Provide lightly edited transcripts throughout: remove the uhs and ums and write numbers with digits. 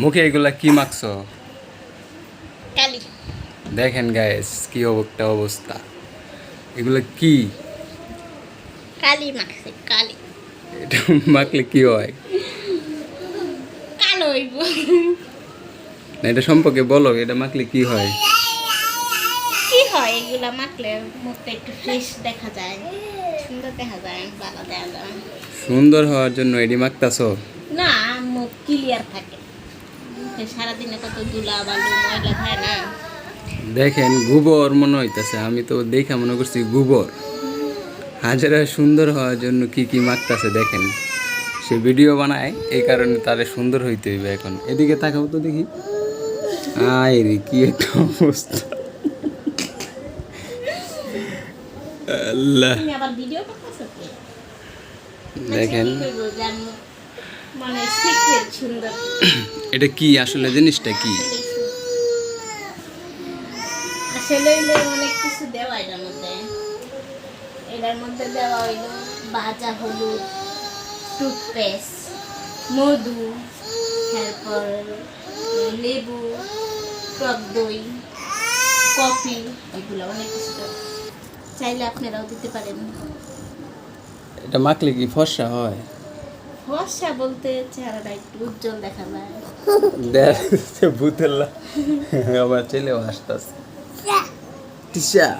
মুখে এগুলা কি মাখছো? কালি। দেখেন গাইস কি একটা অবস্থা, এগুলো কি? কালি মাখছে কালি। এটা মাখলে কি হয়? কালো হইব। না এটা সম্পর্কে বলো, এটা মাখলে কি হয়? কি হয় এগুলা মাখলে? মুখটা একটু ফ্রেশ দেখা যায়, সুন্দর দেখা যায়, ভালো দেখা যায়। সুন্দর হওয়ার জন্য এডি মাখতাছো? না, মুখ ক্লিয়ার থাকে। মুখে সারাদিনে কত ধুলা বালু ময়লা থাকে না। দেখেন গোবর মনে হইতাছে, আমি তো দেখে মনে করছি গোবর। হাজারা সুন্দর হওয়ার জন্য কি কি মাখতাছে দেখেন। সে ভিডিও বানায় এই কারণে তারে সুন্দর হইতে হইবে। এখন এদিকে তাকাও তো দেখি, আয় রে কি একটা অবস্থা। আল্লাহ তুমি আবার ভিডিও করতেছো কি? দেখেন মানে সিক্রেট সুন্দর। এটা কি আসলে, জিনিসটা কি? আসলে অনেক কিছু দেওয়া এটার মধ্যে দেওয়া হইলো ভাজা হলুদ, টুথপেস্ট, মধু, তারপর লেবু, টক দই, কফি, এগুলো অনেক কিছু দেওয়া। চাইলে আপনারাও দিতে পারেন। এটা মাখলে কি ফর্সা হয়? ফর্সা বলতে চেহারাটা একটু উজ্জ্বল দেখা যায়। দেখছে ভূতেল্লা আমার ছেলেও আসতেছে।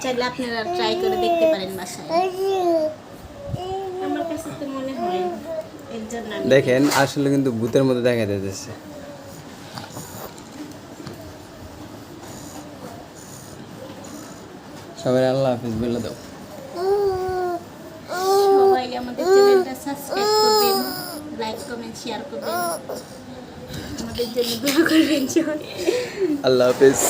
চাইলে আপনারা ট্রাই করে দেখতে পারেন বাসায়। আমার কাছে তো মনে হয় এর জন্য দেখেন আসলে কিন্তু ভূতের মধ্যে দেখা যাচ্ছে। সবাই আল্লাহ হাফিজ বলে দাও। সবাই আমাদের চ্যানেলটা সাবস্ক্রাইব করবেন, লাইক কমেন্ট শেয়ার করবেন, আমাদের জন্য দোয়া করবেন। আল্লাহ হাফিজ।